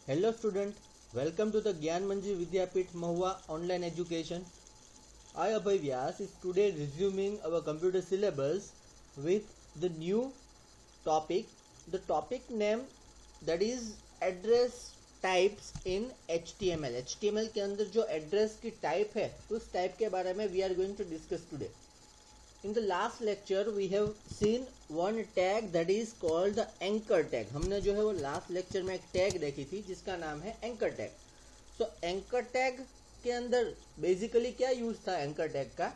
Hello student, welcome to the Gyan Manji Vidyapit Mahua online education. I Abhay Vyas is today resuming our computer syllabus with the new topic. The topic name that is address types in HTML. HTML के अंदर जो address की type है उस type के बारे में we are going to discuss today. In the last lecture we have seen one tag that is called the anchor tag. हमने जो है वो last lecture में एक tag देखी थी जिसका नाम है anchor tag. So anchor tag के अंदर basically क्या use था anchor tag का?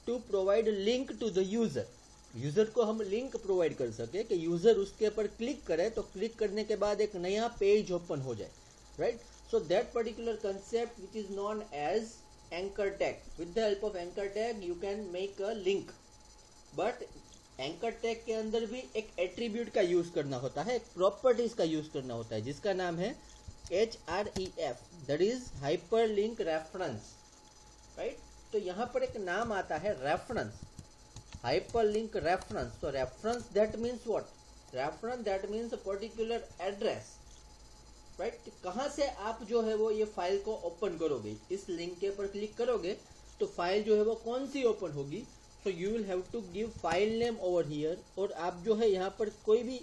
To provide link to the user. User को हम लिंक प्रोवाइड कर सके कि यूजर उसके ऊपर क्लिक करे तो क्लिक करने के बाद एक नया पेज ओपन हो जाए, right? So that particular concept which is known as anchor tag. With the help of anchor tag you can make a link. But anchor tag के अंदर भी एक एट्रीब्यूट का यूज करना होता है, एक प्रॉपर्टीज का यूज करना होता है जिसका नाम है HREF, that is hyper link reference, right? तो यहाँ पर एक नाम आता है reference, hyperlink reference. So reference that means what? Reference that means a particular address, right? कहाँ से आप जो है वो ये फाइल को ओपन करोगे, इस लिंक के ऊपर क्लिक करोगे तो फाइल जो है वो कौन सी ओपन होगी. So you will have to give file name over here, और आप जो है यहाँ पर कोई भी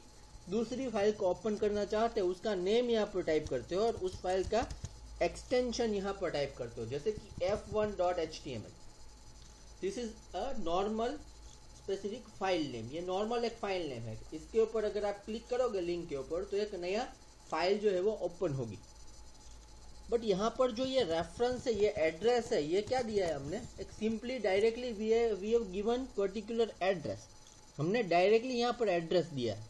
दूसरी फाइल को ओपन करना चाहते हो उसका नेम यहाँ पर टाइप करते हो और उस फाइल का एक्सटेंशन यहाँ पर टाइप करते हो, जैसे कि f1.html. This is a normal specific file name. ये नॉर्मल एक फाइल नेम है. इसके ऊपर अगर आप क्लिक करोगे लिंक के ऊपर तो एक नया फाइल जो है वो ओपन होगी. बट यहाँ पर जो ये रेफरेंस है, ये एड्रेस है, ये क्या दिया है हमने? एक simply directly we have given particular address. हमने डायरेक्टली यहाँ पर एड्रेस दिया है.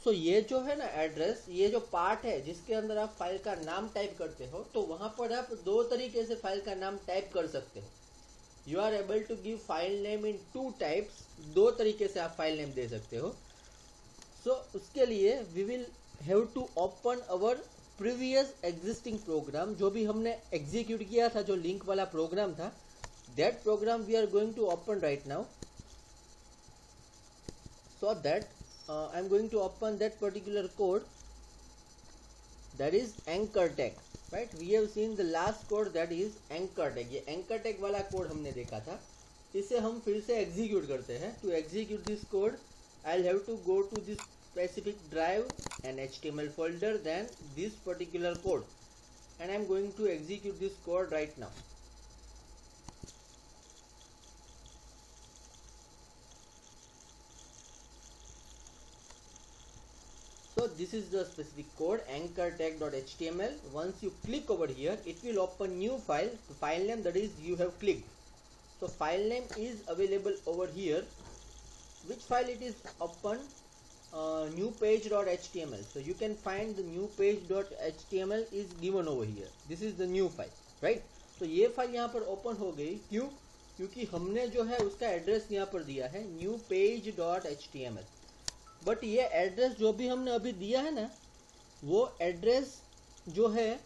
सो ये जो है ना एड्रेस, ये जो पार्ट है जिसके अंदर आप फाइल का नाम टाइप करते हो, तो वहां पर आप दो तरीके से फाइल का नाम टाइप कर सकते हो. You are able to give file name in two types. दो तरीके से आप फाइल नेम दे सकते हो. सो उसके लिए we will have to open our previous existing program. जो भी हमने एग्जीक्यूट किया था, जो लिंक वाला प्रोग्राम था, that program we are going to open right now. So that I am going to open that particular code, that is anchor tag, right? We have seen the last code, that is anchor tag. ये anchor tag वाला code हमने देखा था. इसे हम फिर से execute करते हैं. To execute this code, I'll have to go to this specific drive and HTML folder, then this particular code, and I'm going to execute this code right now. So this is the specific code, anchor tag.html. Once you click over here, it will open new file, the file name that is you have clicked. So file name is available over here. Which file it is open? New page.html. So you can find the new page.html is given over here. This is the new file, right? तो ये file यहाँ पर open हो गई. क्यों? क्योंकि हमने जो है उसका एड्रेस यहाँ पर दिया है new page.html. बट ये एड्रेस जो भी हमने अभी दिया है ना, वो एड्रेस जो है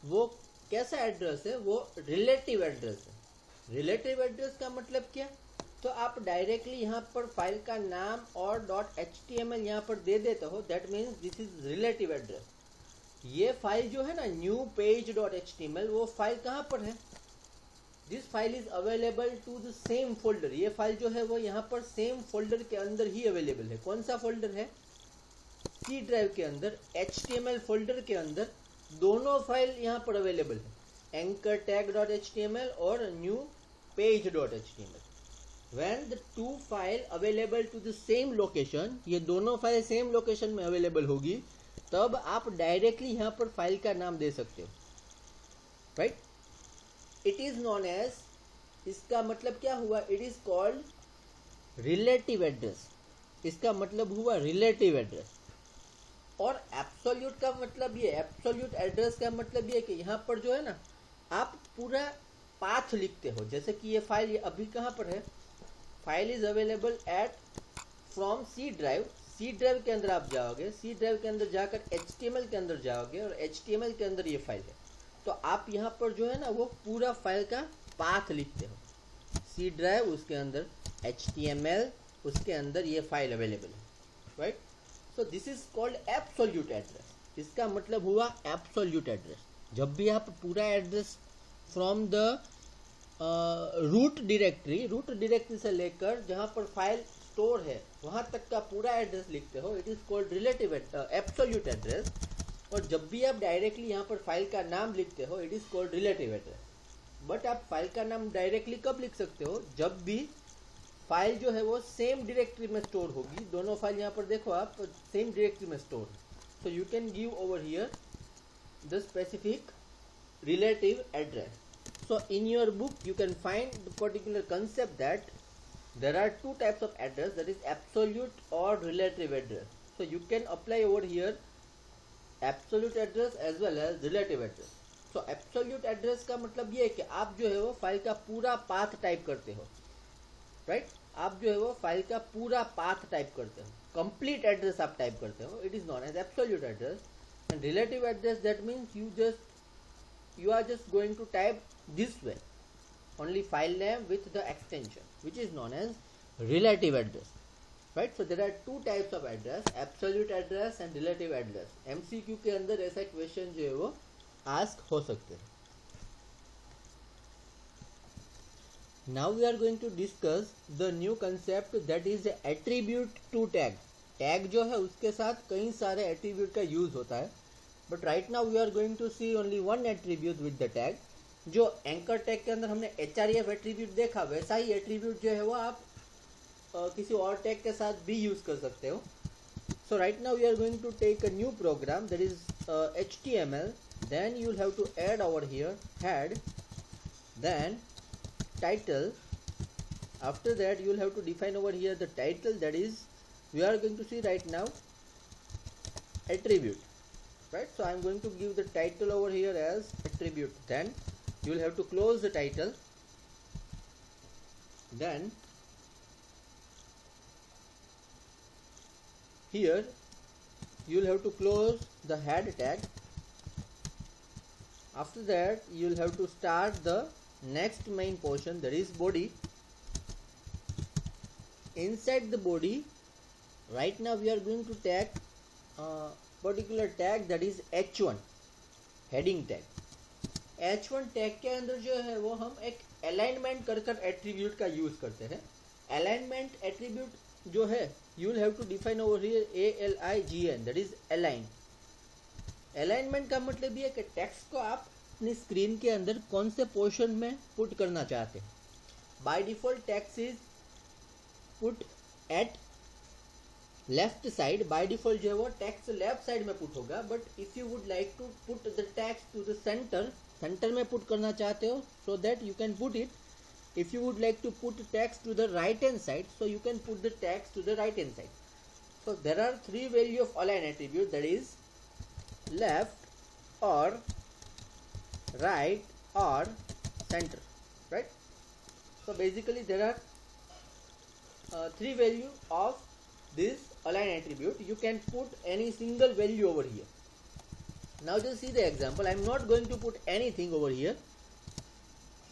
वो कैसा एड्रेस है? वो रिलेटिव एड्रेस है. रिलेटिव एड्रेस का मतलब क्या? तो आप डायरेक्टली यहाँ पर फाइल का नाम और .html यहाँ पर दे देते हो, that means this is relative address. ये फाइल जो है ना new page.html, वो फाइल कहाँ पर है? This file is available to the same folder. ये फाइल जो है वो यहाँ पर सेम फोल्डर के अंदर ही अवेलेबल है. कौन सा फोल्डर है? सी ड्राइव के अंदर, HTML फोल्डर के अंदर दोनों फाइल यहाँ पर अवेलेबल है, anchor tag.html और new page.html. When the two file available to the same location, ये दोनों फाइल सेम लोकेशन में अवेलेबल होगी, तब आप डायरेक्टली यहाँ पर फाइल का नाम दे सकते हो, right? It is known as, इसका मतलब क्या हुआ? It is called relative address. इसका मतलब हुआ रिलेटिव एड्रेस. और एब्सोल्यूट का मतलब ये, एब्सोल्यूट एड्रेस का मतलब ये कि यहाँ पर जो है ना आप पूरा पाथ लिखते हो. जैसे कि ये फाइल, ये अभी कहाँ पर है? File is available at from C drive. C drive के अंदर आप जाओगे, सी ड्राइव के अंदर जाकर HTML के अंदर जाओगे और HTML के अंदर ये फाइल है. तो आप यहाँ पर जो है ना वो पूरा फाइल का पाथ लिखते हो. सी ड्राइव, उसके अंदर HTML, उसके अंदर ये फाइल अवेलेबल है, right? So this is called absolute address. इसका मतलब हुआ एब्सोल्यूट एड्रेस। जब भी आप पूरा address from the root directory से लेकर जहां पर फाइल स्टोर है वहां तक का पूरा एड्रेस लिखते हो, it is called relative absolute address. और जब भी आप डायरेक्टली यहाँ पर फाइल का नाम लिखते हो, it is called relative address. But आप फाइल का नाम डायरेक्टली कब लिख सकते हो? जब भी फाइल जो है वो सेम डायरेक्टरी में स्टोर होगी। दोनों फाइल यहाँ पर देखो आप सेम डायरेक्टरी में स्टोर है, so you can give over here the specific relative address. So in your book you can find the particular concept that there are two types of address, that is absolute or relative address. So you can apply over here absolute address as well as relative address. So absolute address का मतलब ये है कि आप जो है वो file का पूरा पाथ टाइप करते हो, राइट? आप जो है वो फाइल का पूरा पाथ टाइप करते हो, कंप्लीट एड्रेस आप टाइप करते हो, it is known as absolute address. And relative address that means you are just going to type this way only file name with the extension, which is known as relative address, right? So there are two types of address, absolute address and relative address. MCQ के अंदर ऐसा question जो है वो ask हो सकते हैं। Now we are going to discuss the new concept, that is attribute to tag. Tag जो है उसके साथ कई सारे attribute का use होता है, but right now we are going to see only one attribute with the tag. जो anchor tag के अंदर हमने href attribute देखा, वैसा ही attribute जो है वो आप किसी और tag के साथ भी use कर सकते हो। So right now we are going to take a new program, that is HTML. Then you will have to add over here head, then title. After that you will have to define over here the title, that is we are going to see right now attribute, right? So I am going to give the title over here as attribute. Then you will have to close the title. Then here you will have to close the head tag. After that you will have to start the next main portion, that is body. Inside the body right now we are going to tag particular tag, that is h1 heading tag. h1 tag के अंदर जो है वो हम एक alignment कर attribute का use करते हैं। alignment attribute जो है you will have to define over here ALIGN, that is align. alignment का मतलब ये है कि टेक्स्ट को आप अपनी स्क्रीन के अंदर कौन से पोर्शन में पुट करना चाहते हैं। By default text is put at left side. By default जो है वो टेक्स्ट लेफ्ट साइड में पुट होगा, but if you would like to put the text to the centre में पुट करना चाहते हो, so that you can put it. If you would like to put text to the right hand side, so you can put the text to the right hand side. So there are three value of align attribute, that is left or right or center, right? So basically there are three value of this align attribute. You can put any single value over here. Now just see the example. I'm not going to put anything over here.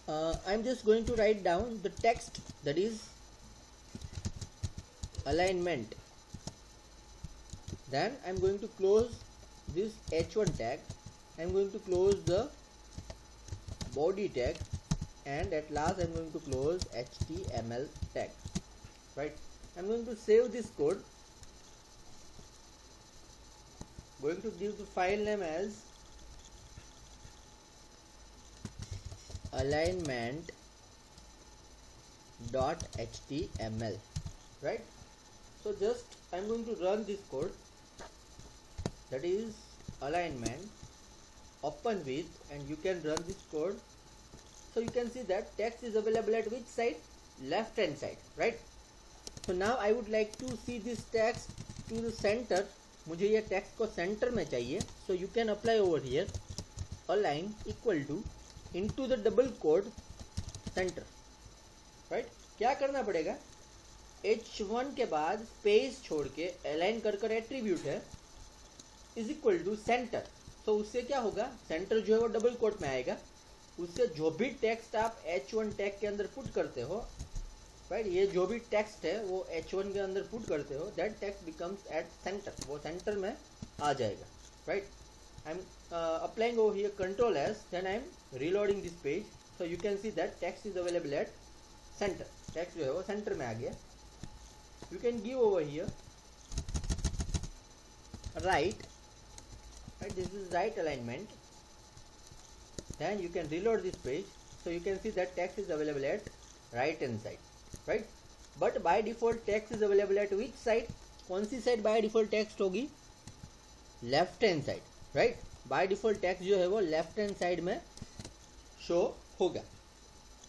I'm just going to write down the text, that is alignment. Then I'm going to close this h1 tag. I'm going to close the body tag, and at last I'm going to close HTML tag, right? I'm going to save this code. Going to give the file name as alignment.html, right? So just I'm going to run this code, that is alignment, open with, and you can run this code. So you can see that text is available at which side? Left hand side, right? So now I would like to see this text to the center. मुझे ये text को center में चाहिए. So you can apply over here align equal to into the double quote center, right? क्या करना पड़ेगा? H1 के बाद स्पेस छोड़ के align कर एट्रीब्यूट है इज इक्वल टू सेंटर। तो उससे क्या होगा? सेंटर जो है वो डबल कोट में आएगा। उससे जो भी टेक्स्ट आप h1 टैग के अंदर पुट करते हो, राइट, ये जो भी टेक्स्ट है वो h1 के अंदर पुट करते हो, that text becomes at centre, वो सेंटर में आ जाएगा, right. I'm applying over here Control S, then I'm reloading this page. So you can see that text is available at center. Text जो है वो center में आ गया. You can give over here right. This is right alignment. Then you can reload this page. So you can see that text is available at right hand side, right? But by default text is available at which side? कौन सी side by default text होगी? Left hand side, right. Bye default text जो है वो left hand side में show होगा.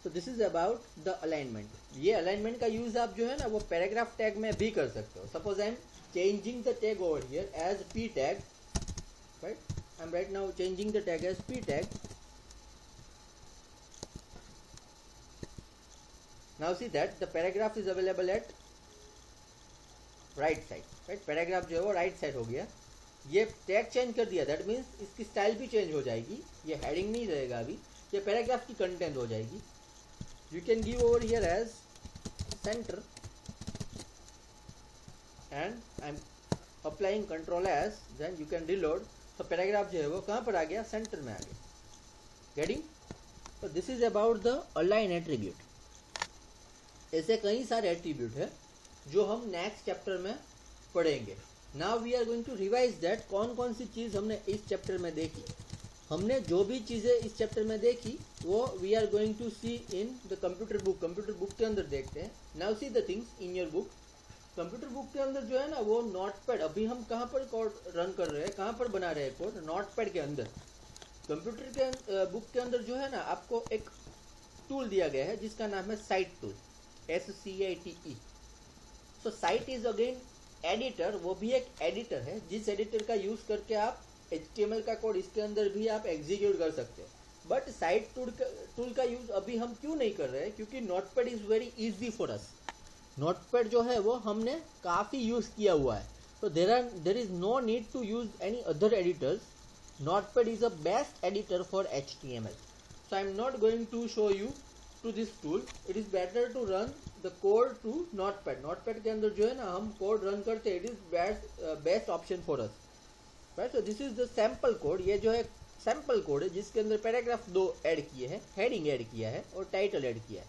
तो this is about the alignment. ये alignment का यूज आप जो है ना वो पैराग्राफ टैग में भी कर सकते हो. Suppose I am changing the tag over here as P tag, right. I am right now changing the tag as P tag. Now see that the paragraph is available at right side, right. Paragraph जो है वो right side हो गया. ये tag change कर दिया, that means इसकी style भी चेंज हो जाएगी. ये हेडिंग नहीं रहेगा अभी, ये पैराग्राफ की कंटेंट हो जाएगी. You can give over here as centre and I am applying control S, then you can reload. तो पैराग्राफ जो है वो कहाँ पर आ गया? सेंटर में आ गया. गेटिंग? तो this is about the align attribute. ऐसे कई सारे एट्रीब्यूट है जो हम नेक्स्ट चैप्टर में पढ़ेंगे. Now we are going to revise that कौन कौन सी चीज़ हमने इस चैप्टर में देखी. हमने जो भी चीज़ें इस चैप्टर में देखी वो we are going to see in the computer book. Computer book के अंदर देखते हैं. Now see the things in your book. Computer book के अंदर जो है ना वो नोटपैड, अभी हम कहाँ पर कोड रन कर रहे हैं, कहाँ पर बना रहे हैं कोड? नोटपैड के अंदर. कंप्यूटर के बुक के अंदर जो है ना आपको एक टूल दिया गया है जिसका नाम है site tool, SCITE. So site is again editor. वो भी एक एडिटर है जिस एडिटर का यूज करके आप HTML का कोड इसके अंदर भी आप एग्जीक्यूट कर सकते हैं. बट साइट टूल का यूज अभी हम क्यों नहीं कर रहे हैं? क्योंकि notepad is very easy for us. Notepad जो है वो हमने काफ़ी यूज किया हुआ है. तो there is no need to use any other editors. Notepad is a best editor for HTML. So I am not going to show you to this tool. It is better to run the code to notepad. notepad के अंदर जो है ना हम code run करते हैं. it is best option for us, right. so this is the sample code. ये जो है सैम्पल कोड है जिसके अंदर पैराग्राफ 2 ऐड किए हैं, हेडिंग ऐड किया है और टाइटल ऐड किया है.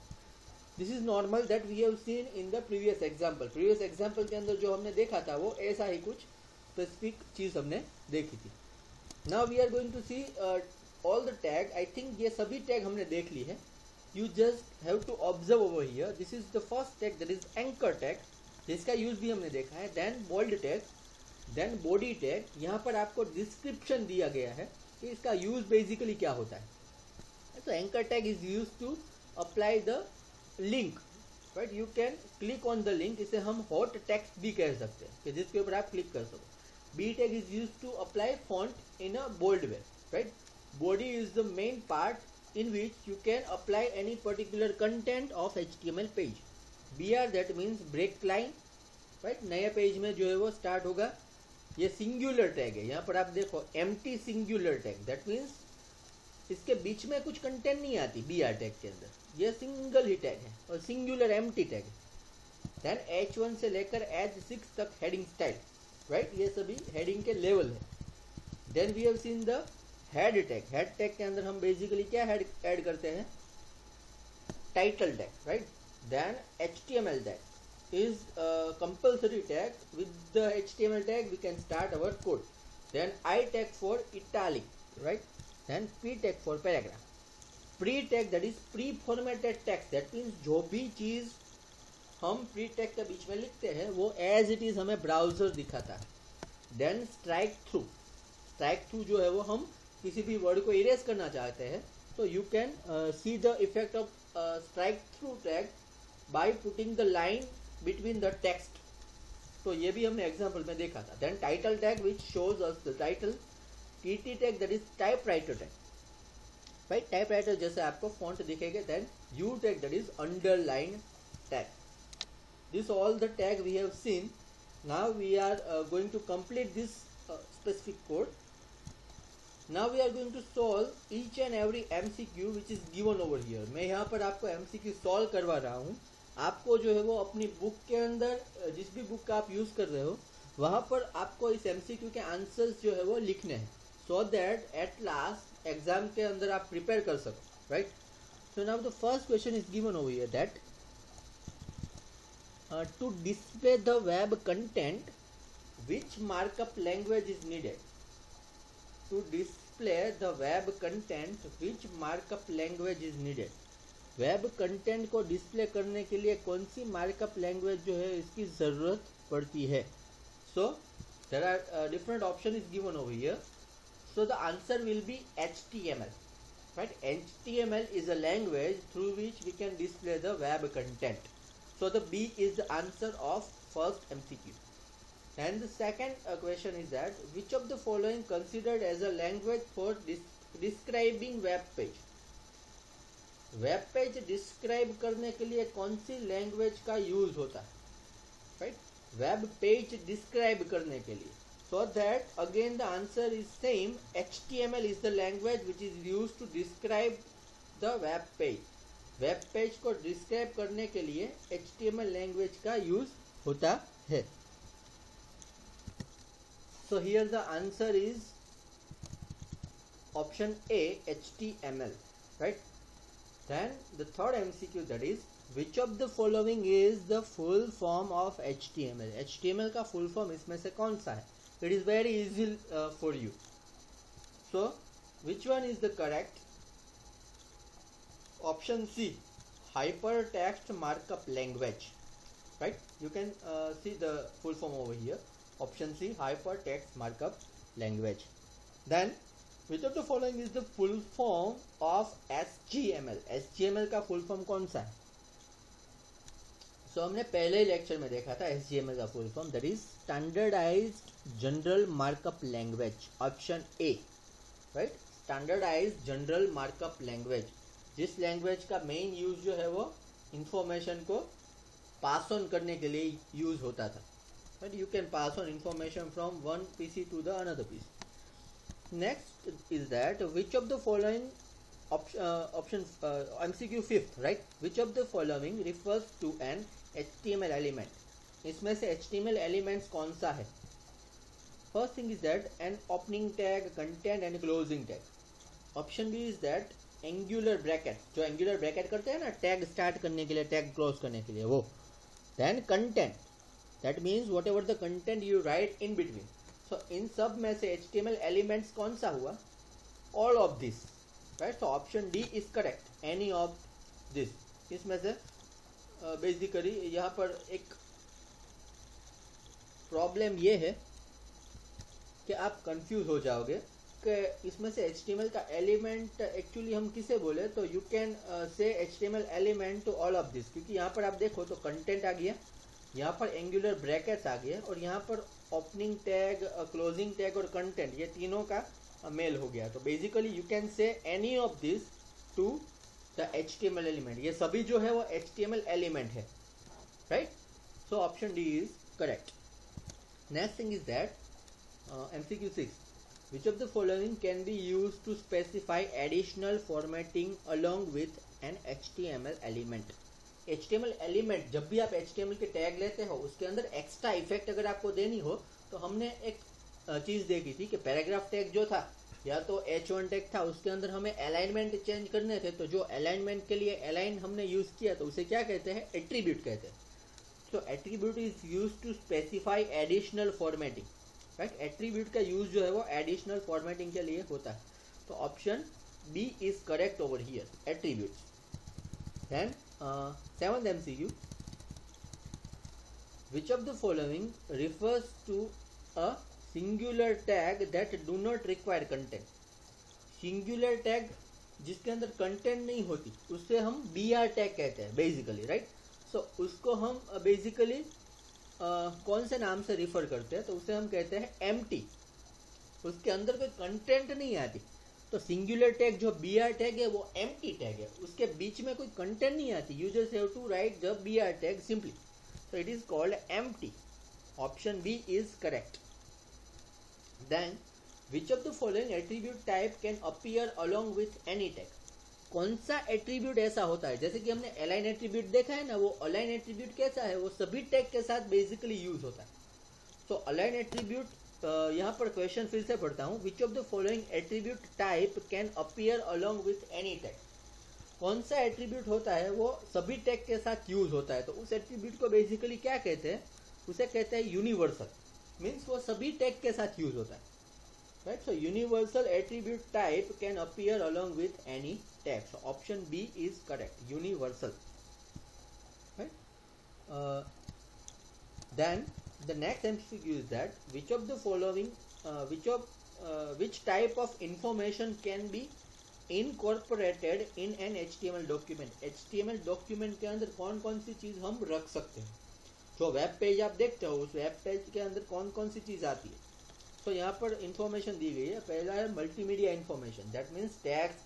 This is normal that we have seen in the previous example. Previous example के अंदर जो हमने देखा था वो ऐसा ही कुछ स्पेसिफिक चीज़ हमने देखी थी. Now we are going to see all the tag. I think ये सभी टैग हमने देख ली है. You just have to observe over here. This is the first tag, that is anchor tag. जिसका यूज भी हमने देखा है. Then bold tag, then body tag. यहाँ पर आपको डिस्क्रिप्शन दिया गया है कि इसका यूज बेसिकली क्या होता है. तो anchor tag is used to apply the link, right. You can click on the link. इसे हम hot text भी कह सकते हैं कि जिसके ऊपर आप क्लिक कर सको. B tag is used to apply font in a bold way, right. Body is the main part in which you can apply any particular content of HTML page. BR that means break line, right. नया page में जो है वो start होगा. ये singular tag है. यहाँ पर आप देखो empty singular tag, that means इसके बीच में कुछ कंटेंट नहीं आती BR टैग के अंदर. ये सिंगल ही टैग है और सिंगुलर एम्प्टी टैग है. देन H1 से लेकर H6 तक हेडिंग स्टाइल, राइट. ये सभी हेडिंग के लेवल है. Then we have seen the head tag. Head tag के अंदर हम बेसिकली क्या ऐड करते हैं? Title tag, right. Then HTML tag is a compulsory tag. With the HTML tag we can start our code. Then I tag for italic, right. Then P tag for paragraph. Pre tag that is pre-formatted text. That means जो भी चीज़ हम pre tag के बीच में लिखते हैं वो as it is हमें browser दिखाता है. Then strike through. Strike through जो है वो हम किसी भी वर्ड को इरेज करना चाहते हैं तो you can see the effect of strike through tag by putting the line between the text. तो ये भी हमने एग्जांपल में देखा था. Then title tag which shows us the title. TT tag that is typewriter tag, right. Typewriter जैसे आपको font दिखेगा. Then U tag that is underline tag. This all the tag we have seen. Now we are going to complete this specific code. Now we are going to solve each and every MCQ which is given over here. मैं यहाँ पर आपको MCQ solve करवा रहा हूँ. आपको जो है वो अपनी बुक के अंदर जिस भी बुक का आप यूज़ कर रहे हो वहाँ पर आपको इस MCQ के आंसर्स जो है वो लिखने हैं. so that at last exam के अंदर आप प्रिपेयर कर सको, right. So now the first question is given over here that to display the web content, which markup language is needed? To display the web content, which markup language is needed? Web content को display करने के लिए कौन सी markup language जो है इसकी ज़रूरत पड़ती है. So there are different option is given over here. So the answer will be HTML. Right? HTML is a language through which we can display the web content. So the B is the answer of first MCQ. And the second question is that which of the following considered as a language for describing web page? Web page describe करने के लिए कौन सी language का use होता है, right. Web page describe करने के लिए. So that again the answer is same. HTML is the language which is used to describe the web page. Web page को डिस्क्राइब करने के लिए HTML लैंग्वेज का यूज होता है. So here the answer is option A, HTML, right. Then the third MCQ, that is which of the following is the full form of HTML? HTML का full form इसमें से कौन सा है? It is very easy for you. So which one is the correct? Option C, hypertext markup language, right. You can see the full form over here. Option C, hypertext markup language. Then which of the following is the full form of HTML? HTML का full form कौन सा है? So हमने पहले lecture में देखा था HTML का full form, that is standardized general markup language. Option A, right. Standardized general markup language. जिस लैंग्वेज का मेन यूज जो है वो इंफॉर्मेशन को पास ऑन करने के लिए यूज होता था, right. You can pass on information from one PC to the another PC. Next is that which of the following option MCQ 5th, right. Which of the following refers to an HTML element? इसमें से HTML elements कौन सा है? First thing is that an opening tag, content and closing tag. Option B is that angular bracket, जो angular bracket करते हैं ना tag start करने के लिए, tag close करने के लिए, वो. Then content, that means whatever the content you write in between. So इन सब में से HTML elements कौन सा हुआ? All of this, right. So option D is correct. Any of this. इसमें से बेसिकली यहाँ पर एक प्रॉब्लम ये है कि आप कंफ्यूज हो जाओगे कि इसमें से HTML का एलिमेंट एक्चुअली हम किसे बोले. तो you can say HTML element to all of this, क्योंकि यहाँ पर आप देखो तो कंटेंट आ गया, यहाँ पर एंगुलर ब्रैकेट्स आ गया और यहाँ पर ओपनिंग टैग, क्लोजिंग टैग और कंटेंट, ये तीनों का मेल हो गया. तो basically you can say any of this to the HTML element. ये सभी जो है वो HTML एलिमेंट है, right. So option D is correct. Next thing is that MCQ 6, which of the following can be used to specify additional formatting along with an HTML element? HTML element, जब भी आप HTML के tag लेते हो उसके अंदर extra effect अगर आपको देनी हो तो हमने एक चीज़ देखी थी कि पैराग्राफ टैग जो था या तो H1 टैग था, उसके अंदर हमें अलाइनमेंट चेंज करने थे. तो जो अलाइनमेंट के लिए अलाइन हमने यूज़ किया तो उसे क्या कहते हैं? एट्रीब्यूट कहते हैं. So attribute is use to specify additional formatting, right. Attribute का यूज जो है वो एडिशनल फॉर्मेटिंग के लिए होता है. तो option B is correct over here, attribute. Then 7th MCQ, which of the following refers to a singular tag that do not require content? Singular tag जिसके अंदर कंटेंट नहीं होती उससे हम BR टैग कहते हैं बेसिकली, राइट. सो उसको हम बेसिकली कौन से नाम से रिफर करते हैं? तो उसे हम कहते हैं एम्प्टी. उसके अंदर कोई कंटेंट नहीं आती. तो सिंगुलर टैग जो BR टैग है वो एम्प्टी टैग है, उसके बीच में कोई कंटेंट नहीं आती. You just have to write the BR tag simply. So it is called empty. Option B is correct. Then which of the following attribute type can appear along with any tag? कौन सा attribute ऐसा होता है? जैसे कि हमने align attribute देखा है ना, वो अलाइन एट्रीब्यूट कैसा है? वो सभी टैग के साथ बेसिकली यूज होता है. सो अलाइन एट्रीब्यूट यहाँ पर क्वेश्चन फिर से पढ़ता हूँ. विच of the following attribute type can appear along with any tag. कौन सा एट्रीब्यूट होता है वो सभी टैग के साथ यूज होता है. तो उस एट्रीब्यूट को बेसिकली क्या कहते हैं, उसे कहते हैं यूनिवर्सल. मीन्स वो सभी टैग के साथ यूज होता है. Right. So universal attribute type can appear along with any tag. So option B is correct, universal. Then the next MCQ is that which of the following which type of information can be incorporated in an HTML document. HTML document के अंदर कौन कौन सी चीज हम रख सकते हैं. जो वेब पेज आप देखते हो उस वेब पेज के अंदर कौन कौन सी चीज आती है. तो यहाँ पर इंफॉर्मेशन दी गई है. पहला है multimedia information. That means text,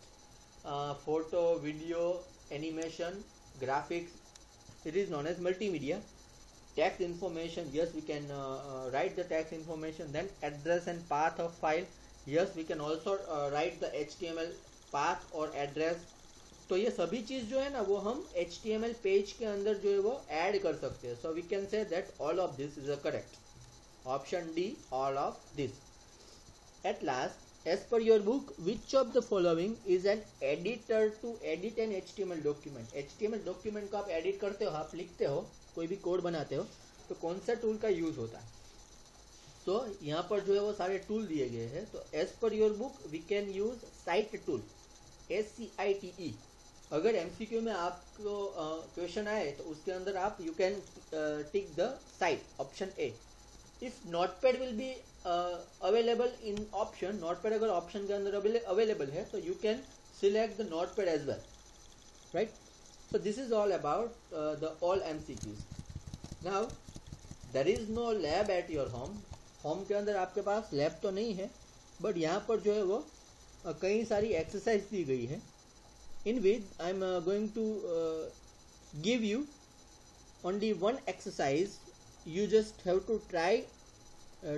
photo, video, animation, graphics. It is known as multimedia. Text information, yes, we can write the text information. Then address and path of file, yes, we can also write the HTML path or address. तो ये सभी चीज जो है ना वो हम HTML page के अंदर जो है वो ऐड कर सकते हैं. So we can say that all of this is correct. Option D, all of this. At last, as per your book, which of the following is an editor to edit an HTML document? HTML document को आप edit करते हो, आप लिखते हो, कोई भी code बनाते हो, तो कौन सा टूल का यूज होता है. तो यहाँ पर जो है वो सारे टूल दिए गए हैं. तो as per your book we can use SciTE tool, SCITE. अगर MCQ में आपको क्वेश्चन आए तो उसके अंदर आप you can tick the SciTE, option A. If notepad will be available in option, notepad अगर ऑप्शन के अंदर अवेलेबल है तो you can select the notepad as well. Right. So this is all about the all MCQs. Now there is no lab at your home. Home के अंदर आपके पास lab तो नहीं है, बट यहाँ पर जो है वो कई सारी एक्सरसाइज दी गई है. In which I am going to give you only one exercise. You just have to try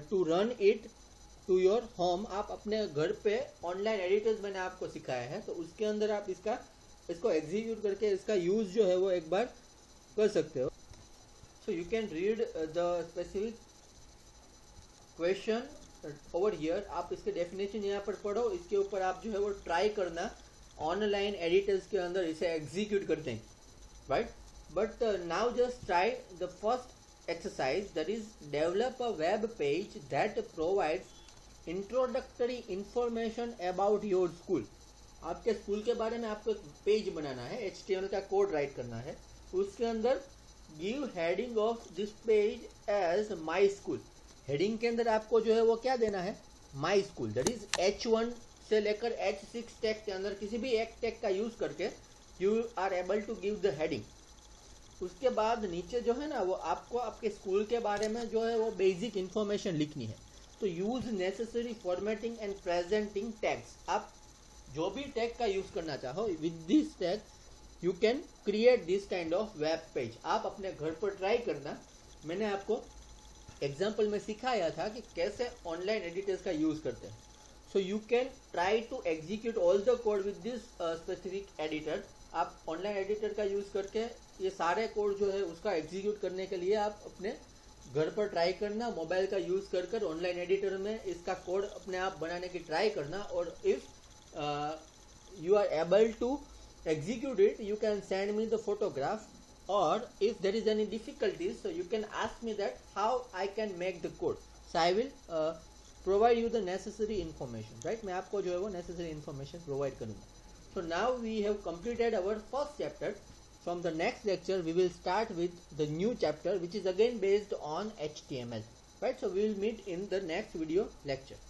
to run it to your home. आप अपने घर पे ऑनलाइन एडिटर्स मैंने आपको सिखाया है, तो उसके अंदर आप इसको एग्जीक्यूट करके इसका यूज जो है वो एक बार कर सकते हो. सो you can read the specific question over here. आप इसके डेफिनेशन यहाँ पर पढ़ो, इसके ऊपर आप जो है वो ट्राई करना ऑनलाइन एडिटर्स के अंदर इसे एग्जीक्यूट करते हैं. Right. But now just try the first exercise, that is develop a web page that provides introductory information about your school. आपके स्कूल के बारे में आपको एक पेज बनाना है, HTML का कोड राइट करना है. उसके अंदर give heading of this page as my school. Heading के अंदर आपको जो है वो क्या देना है, my school. That is H1 से लेकर H6 टैग के अंदर किसी भी एक टैग का यूज करके you are able to give the heading. उसके बाद नीचे जो है ना वो आपको आपके स्कूल के बारे में जो है वो बेसिक इंफॉर्मेशन लिखनी है. तो use necessary formatting and presenting tags. आप जो भी टैग का यूज करना चाहो with this tag you can create this kind of web page. आप अपने घर पर ट्राई करना. मैंने आपको एग्जाम्पल में सिखाया था कि कैसे ऑनलाइन एडिटर्स का यूज करते हैं. So you can try to execute all the code with this specific editor. आप ऑनलाइन एडिटर का यूज करके ये सारे कोड जो है उसका एग्जीक्यूट करने के लिए आप अपने घर पर ट्राई करना. मोबाइल का यूज कर ऑनलाइन एडिटर में इसका कोड अपने आप बनाने की ट्राई करना. और if you are able to execute it, you can send me the photograph, or if there is any difficulties, so you can ask me that how I can make the code. So I will provide you the necessary information. Right. मैं आपको जो है वो necessary information provide करूँगा. So now we have completed our first chapter. From the next lecture we will start with the new chapter which is again based on HTML. Right. So we will meet in the next video lecture.